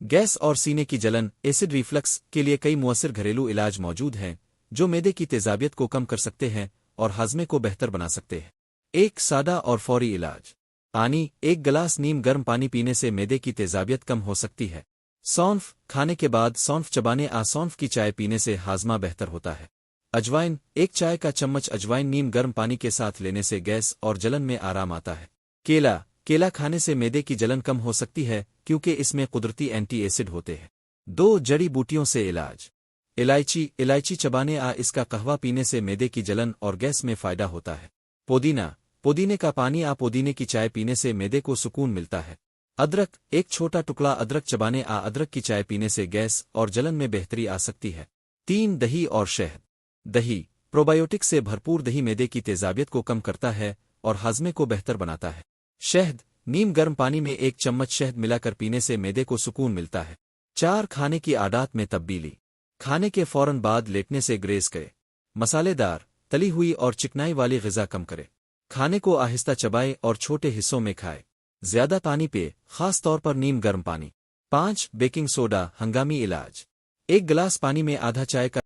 Gas اور سینے کی جلن ایسڈ ریفلکس کے لیے کئی مؤثر گھریلو علاج موجود ہیں جو معدے کی تیزابیت کو کم کر سکتے ہیں اور ہاضمے کو بہتر بنا سکتے ہیں۔ ایک سادہ اور فوری علاج پانی، ایک گلاس نیم گرم پانی پینے سے معدے کی تیزابیت کم ہو سکتی ہے۔ سونف، کھانے کے بعد سونف چبانے سونف کی چائے پینے سے ہاضمہ بہتر ہوتا ہے۔ اجوائن، ایک چائے کا چمچ اجوائن نیم گرم پانی کے ساتھ لینے سے گیس اور جلن میں آرام آتا ہے۔ کیلا، کیلا کھانے سے معدے کی جلن کم ہو سکتی ہے کیونکہ اس میں قدرتی اینٹی ایسڈ ہوتے ہیں۔ دو جڑی بوٹیوں سے علاج۔ الائچی، الائچی چبانے اس کا قہوہ پینے سے معدے کی جلن اور گیس میں فائدہ ہوتا ہے۔ پودینہ، پودینے کا پانی پودینے کی چائے پینے سے معدے کو سکون ملتا ہے۔ ادرک، ایک چھوٹا ٹکڑا ادرک چبانے ادرک کی چائے پینے سے گیس اور جلن میں بہتری آ سکتی ہے۔ 3 دہی اور شہد۔ دہی، پروبائیوٹک سے بھرپور دہی معدے کی تیزابیت کو کم کرتا ہے اور ہاضمے کو بہتر بناتا ہے۔ شہد، نیم گرم پانی میں 1 چمچ شہد ملا کر پینے سے معدے کو سکون ملتا ہے۔ 4 کھانے کی عادات میں تبدیلی۔ کھانے کے فوراً بعد لیٹنے سے گریز کرے۔ مسالے دار، تلی ہوئی اور چکنائی والی غذا کم کرے۔ کھانے کو آہستہ چبائے اور چھوٹے حصوں میں کھائے۔ زیادہ پانی پے، خاص طور پر نیم گرم پانی۔ 5 بیکنگ سوڈا ہنگامی علاج۔ 1 گلاس پانی میں آدھا چائے کا